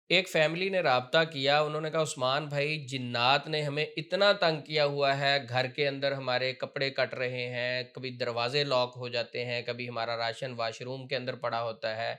ایک فیملی نے رابطہ کیا، انہوں نے کہا عثمان بھائی جنات نے ہمیں اتنا تنگ کیا ہوا ہے، گھر کے اندر ہمارے کپڑے کٹ رہے ہیں، کبھی دروازے لاک ہو جاتے ہیں، کبھی ہمارا راشن واش روم کے اندر پڑا ہوتا ہے،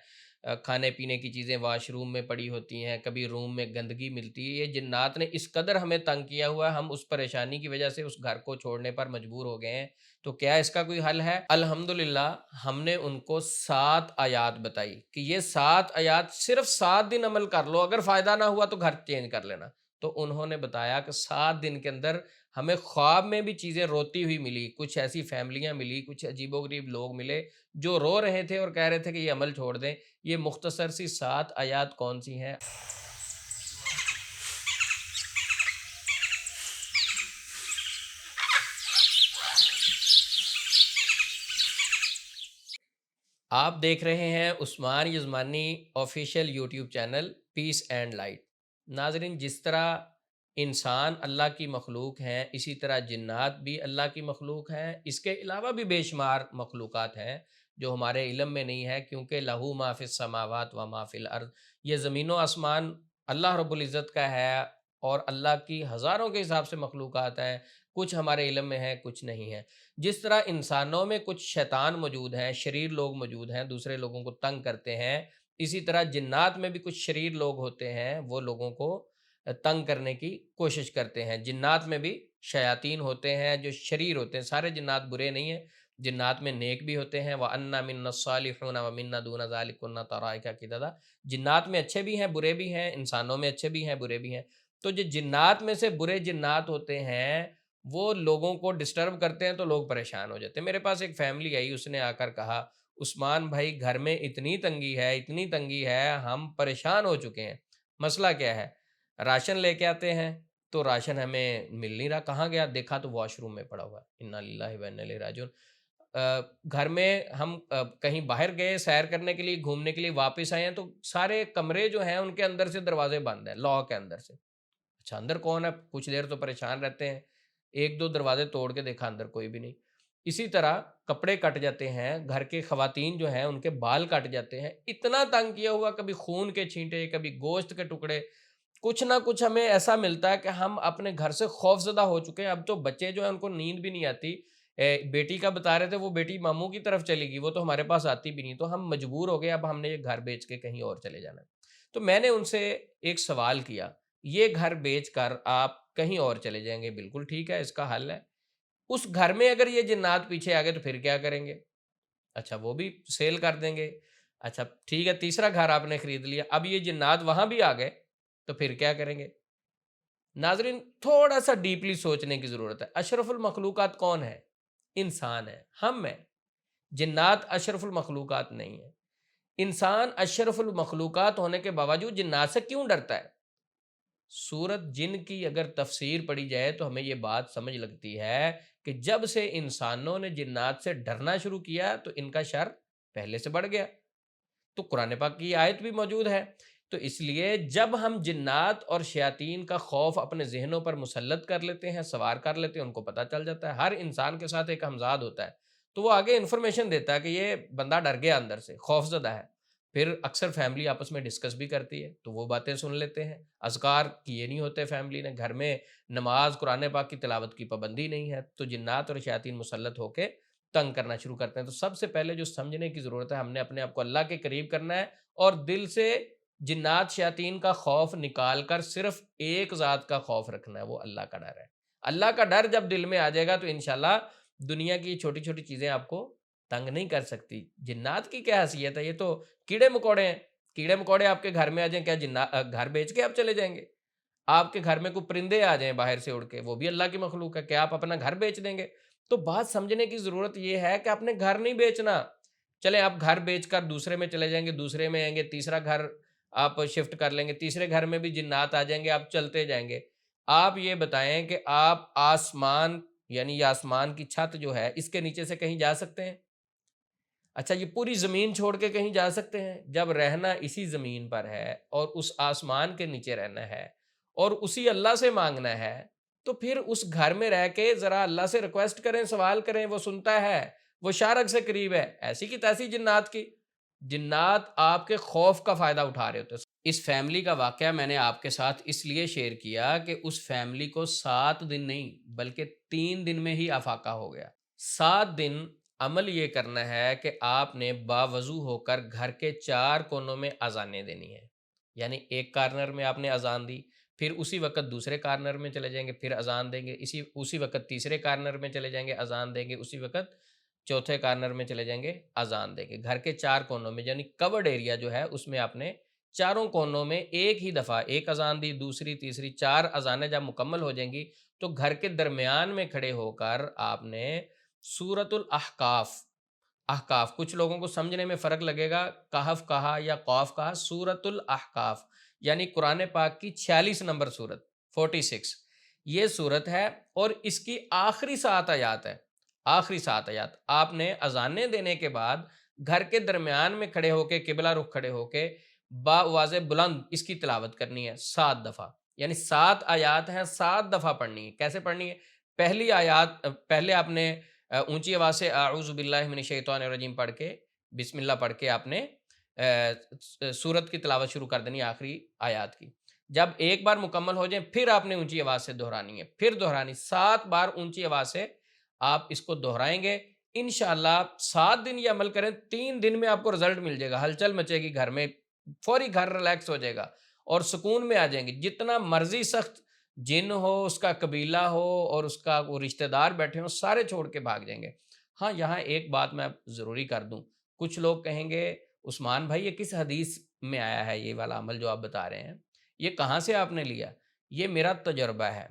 کھانے پینے کی چیزیں واش روم میں پڑی ہوتی ہیں، کبھی روم میں گندگی ملتی ہے۔ یہ جنات نے اس قدر ہمیں تنگ کیا ہوا ہے، ہم اس پریشانی کی وجہ سے اس گھر کو چھوڑنے پر مجبور ہو گئے ہیں، تو کیا اس کا کوئی حل ہے؟ الحمدللہ ہم نے ان کو 7 آیات بتائی کہ یہ 7 آیات صرف 7 دن عمل کر لو، اگر فائدہ نہ ہوا تو گھر چینج کر لینا۔ تو انہوں نے بتایا کہ 7 دن کے اندر ہمیں خواب میں بھی چیزیں روتی ہوئی ملی، کچھ ایسی فیملیاں ملی، کچھ عجیب و غریب لوگ ملے جو رو رہے تھے اور کہہ رہے تھے کہ یہ عمل چھوڑ دیں۔ یہ مختصر سی 7 آیات کون سی ہیں؟ آپ دیکھ رہے ہیں Usman Yazmani official YouTube channel peace and light. ناظرین، جس طرح انسان اللہ کی مخلوق ہیں، اسی طرح جنات بھی اللہ کی مخلوق ہیں۔ اس کے علاوہ بھی بے شمار مخلوقات ہیں جو ہمارے علم میں نہیں ہے، کیونکہ لہو ما فی السماوات و ما فی الارض، یہ زمین و آسمان اللہ رب العزت کا ہے، اور اللہ کی ہزاروں کے حساب سے مخلوقات ہیں، کچھ ہمارے علم میں ہیں، کچھ نہیں ہیں۔ جس طرح انسانوں میں کچھ شیطان موجود ہیں، شریر لوگ موجود ہیں، دوسرے لوگوں کو تنگ کرتے ہیں، اسی طرح جنات میں بھی کچھ شریر لوگ ہوتے ہیں، وہ لوگوں کو تنگ کرنے کی کوشش کرتے ہیں۔ جنات میں بھی شیاطین ہوتے ہیں جو شریر ہوتے ہیں، سارے جنات برے نہیں ہیں، جنات میں نیک بھی ہوتے ہیں۔ وَأَنَّا مِنَّا الصَّالِحُونَ وَمِنَّا دُونَ ذَلِكَ كُنَّا طَرَائِقَ قِدَدًا۔ جنات میں اچھے بھی ہیں برے بھی ہیں، انسانوں میں اچھے بھی ہیں برے بھی ہیں۔ تو جو جنات میں سے برے جنات ہوتے ہیں وہ لوگوں کو ڈسٹرب کرتے ہیں تو لوگ پریشان ہو جاتے ہیں۔ میرے پاس ایک فیملی آئی، اس نے آ کر کہا عثمان بھائی گھر میں اتنی تنگی ہے، اتنی تنگی ہے، ہم پریشان ہو چکے ہیں۔ مسئلہ کیا ہے؟ راشن لے کے آتے ہیں تو راشن ہمیں مل نہیں رہا، کہاں گیا؟ دیکھا تو واش روم میں پڑا ہوا ہے۔ انا للہ و انا الیہ راجعون۔ گھر میں ہم کہیں باہر گئے سیر کرنے کے لیے، گھومنے کے لیے، واپس آئے ہیں تو سارے کمرے جو ہیں ان کے اندر سے دروازے بند ہیں، لاک ہے اندر سے۔ اچھا اندر کون ہے؟ کچھ دیر تو پریشان رہتے ہیں، ایک دو دروازے توڑ کے دیکھا اندر کوئی بھی نہیں۔ اسی طرح کپڑے کٹ جاتے ہیں، گھر کے خواتین جو ہیں ان کے بال کٹ جاتے ہیں، اتنا تنگ کیا ہوا، کبھی خون کے چھینٹے، کبھی گوشت کے ٹکڑے، کچھ نہ کچھ ہمیں ایسا ملتا ہے کہ ہم اپنے گھر سے خوف زدہ ہو چکے ہیں۔ اب تو بچے جو ہیں ان کو نیند بھی نہیں آتی۔ بیٹی کا بتا رہے تھے، وہ بیٹی ماموں کی طرف چلی گئی، وہ تو ہمارے پاس آتی بھی نہیں، تو ہم مجبور ہو گئے، اب ہم نے یہ گھر بیچ کے کہیں اور چلے جانا ہے۔ تو میں نے ان سے ایک سوال کیا، یہ گھر بیچ کر آپ کہیں اور چلے جائیں گے، بالکل ٹھیک ہے، اس کا حل ہے۔ اس گھر میں اگر یہ جنات پیچھے آ گئے تو پھر کیا کریں گے؟ اچھا وہ بھی سیل کر دیں گے۔ اچھا ٹھیک ہے، تیسرا گھر آپ نے خرید لیا، اب یہ جنات وہاں بھی آ گئے تو پھر کیا کریں گے؟ ناظرین، تھوڑا سا ڈیپلی سوچنے کی ضرورت ہے۔ اشرف المخلوقات کون ہے؟ انسان ہے، ہم ہیں۔ جنات اشرف المخلوقات نہیں ہیں۔ انسان اشرف المخلوقات ہونے کے باوجود جنات سے کیوں ڈرتا ہے؟ سورت جن کی اگر تفسیر پڑھی جائے تو ہمیں یہ بات سمجھ لگتی ہے کہ جب سے انسانوں نے جنات سے ڈرنا شروع کیا تو ان کا شر پہلے سے بڑھ گیا۔ تو قرآن پاک کی آیت بھی موجود ہے۔ تو اس لیے جب ہم جنات اور شیاطین کا خوف اپنے ذہنوں پر مسلط کر لیتے ہیں، سوار کر لیتے ہیں، ان کو پتہ چل جاتا ہے۔ ہر انسان کے ساتھ ایک ہمزاد ہوتا ہے، تو وہ آگے انفارمیشن دیتا ہے کہ یہ بندہ ڈر گیا، اندر سے خوف زدہ ہے۔ پھر اکثر فیملی آپس میں ڈسکس بھی کرتی ہے تو وہ باتیں سن لیتے ہیں۔ اذکار کیے نہیں ہوتے فیملی نے، گھر میں نماز قرآن پاک کی تلاوت کی پابندی نہیں ہے، تو جنات اور شیاطین مسلط ہو کے تنگ کرنا شروع کرتے ہیں۔ تو سب سے پہلے جو سمجھنے کی ضرورت ہے، ہم نے اپنے آپ کو اللہ کے قریب کرنا ہے اور دل سے جنات شیاطین کا خوف نکال کر صرف ایک ذات کا خوف رکھنا ہے، وہ اللہ کا ڈر ہے۔ اللہ کا ڈر جب دل میں آ جائے گا تو انشاءاللہ دنیا کی چھوٹی چھوٹی چیزیں آپ کو تنگ نہیں کر سکتی۔ جنات کی کیا حیثیت ہے؟ یہ تو کیڑے مکوڑے ہیں۔ کیڑے مکوڑے آپ کے گھر میں آ جائیں، کیا گھر بیچ کے آپ چلے جائیں گے؟ آپ کے گھر میں کوئی پرندے آ جائیں باہر سے اڑ کے، وہ بھی اللہ کی مخلوق ہے، کیا آپ اپنا گھر بیچ دیں گے؟ تو بات سمجھنے کی ضرورت یہ ہے کہ آپ نے گھر نہیں بیچنا۔ چلیں آپ گھر بیچ کر دوسرے میں چلے جائیں گے، دوسرے میں آئیں گے، تیسرا گھر آپ شفٹ کر لیں گے، تیسرے گھر میں بھی جنات آ جائیں گے، آپ چلتے جائیں گے۔ آپ یہ بتائیں کہ آپ آسمان، یعنی یہ آسمان کی چھت جو ہے، اس کے نیچے سے کہیں جا سکتے ہیں؟ اچھا یہ پوری زمین چھوڑ کے کہیں جا سکتے ہیں؟ جب رہنا اسی زمین پر ہے اور اس آسمان کے نیچے رہنا ہے اور اسی اللہ سے مانگنا ہے، تو پھر اس گھر میں رہ کے ذرا اللہ سے ریکویسٹ کریں، سوال کریں، وہ سنتا ہے، وہ شارک سے قریب ہے۔ ایسی کی تیسی جنات کی جنات آپ کے خوف کا فائدہ اٹھا رہے ہوتے ہیں۔ اس فیملی کا واقعہ میں نے آپ کے ساتھ اس لیے شیئر کیا کہ اس فیملی کو 7 دن نہیں بلکہ 3 دن میں ہی افاقہ ہو گیا۔ 7 دن عمل یہ کرنا ہے کہ آپ نے باوضو ہو کر گھر کے 4 کونوں میں اذانیں دینی ہیں۔ یعنی ایک کارنر میں آپ نے اذان دی، پھر اسی وقت دوسرے کارنر میں چلے جائیں گے، پھر اذان دیں گے، اسی وقت تیسرے کارنر میں چلے جائیں گے، اذان دیں گے، اسی وقت چوتھے کارنر میں چلے جائیں گے، اذان دیں گے۔ گھر کے 4 کونوں میں یعنی کورڈ ایریا جو ہے اس میں آپ نے چاروں کونوں میں ایک ہی دفعہ ایک اذان دی، دوسری، تیسری، 4 اذانیں جب مکمل ہو جائیں گی تو گھر کے درمیان میں کھڑے ہو کر آپ نے سورۃ الاحقاف، احقاف کچھ لوگوں کو سمجھنے میں فرق لگے گا، کہف کہا یا قاف کہا، سورۃ الاحقاف یعنی قرآن پاک کی 46 نمبر سورت، 46 یہ سورت ہے، اور اس کی آخری 7 آیات ہے۔ آخری 7 آیات آپ نے اذانیں دینے کے بعد گھر کے درمیان میں کھڑے ہو کے قبلہ رخ کھڑے ہو کے باواز بلند اس کی تلاوت کرنی ہے 7 دفعہ، یعنی 7 آیات ہیں، 7 دفعہ پڑھنی ہے۔ کیسے پڑھنی ہے؟ پہلی آیات پہلے آپ نے اونچی آواز سے اعوذ باللہ من الشیطان الرجیم پڑھ کے بسم اللہ پڑھ کے آپ نے سورت کی تلاوت شروع کر دینی آخری آیات کی۔ جب ایک بار مکمل ہو جائیں پھر آپ نے اونچی آواز سے دہرانی ہے، پھر دہرانی 7 بار اونچی آواز سے آپ اس کو دہرائیں گے انشاءاللہ۔ 7 دن یہ عمل کریں، 3 دن میں آپ کو رزلٹ مل جائے گا، ہلچل مچے گی گھر میں، فوری گھر ریلیکس ہو جائے گا اور سکون میں آ جائیں گے۔ جتنا مرضی سخت جن ہو، اس کا قبیلہ ہو اور اس کا وہ رشتہ دار بیٹھے ہوں، سارے چھوڑ کے بھاگ جائیں گے۔ ہاں یہاں ایک بات میں ضروری کر دوں، کچھ لوگ کہیں گے عثمان بھائی یہ کس حدیث میں آیا ہے یہ والا عمل جو آپ بتا رہے ہیں، یہ کہاں سے آپ نے لیا؟ یہ میرا تجربہ ہے،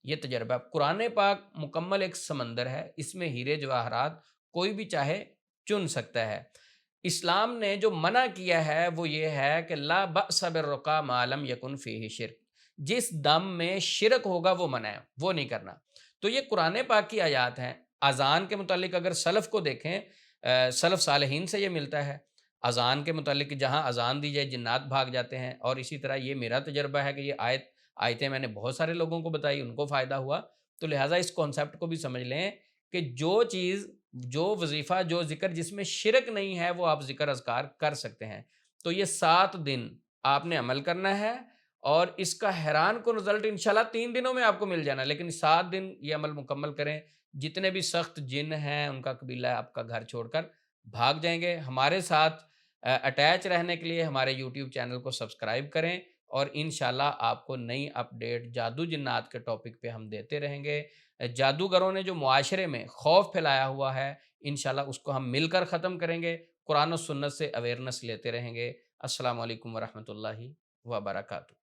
یہ تجربہ ہے۔ قرآن پاک مکمل ایک سمندر ہے، اس میں ہیرے جواہرات کوئی بھی چاہے چن سکتا ہے۔ اسلام نے جو منع کیا ہے وہ یہ ہے کہ لا بأس بالرقیٰ ما لم یکن فیہ شرک، جس دم میں شرک ہوگا وہ منع ہے، وہ نہیں کرنا۔ تو یہ قرآن پاک کی آیات ہیں۔ اذان کے متعلق اگر سلف کو دیکھیں، سلف صالحین سے یہ ملتا ہے، اذان کے متعلق جہاں اذان دی جائے جنات بھاگ جاتے ہیں، اور اسی طرح یہ میرا تجربہ ہے کہ یہ آیتیں میں نے بہت سارے لوگوں کو بتائی، ان کو فائدہ ہوا، تو لہٰذا اس کانسیپٹ کو بھی سمجھ لیں کہ جو چیز، جو وظیفہ، جو ذکر جس میں شرک نہیں ہے وہ آپ ذکر اذکار کر سکتے ہیں۔ تو یہ 7 دن آپ نے عمل کرنا ہے اور اس کا حیران کن رزلٹ انشاءاللہ 3 دنوں میں آپ کو مل جانا، لیکن 7 دن یہ عمل مکمل کریں۔ جتنے بھی سخت جن ہیں ان کا قبیلہ آپ کا گھر چھوڑ کر بھاگ جائیں گے۔ ہمارے ساتھ اٹیچ رہنے کے لیے ہمارے یوٹیوب چینل کو سبسکرائب کریں، اور انشاءاللہ آپ کو نئی اپڈیٹ جادو جنات کے ٹاپک پہ ہم دیتے رہیں گے۔ جادوگروں نے جو معاشرے میں خوف پھیلایا ہوا ہے انشاءاللہ اس کو ہم مل کر ختم کریں گے، قرآن و سنت سے اویئرنس لیتے رہیں گے۔ السلام علیکم ورحمۃ اللہ وبرکاتہ۔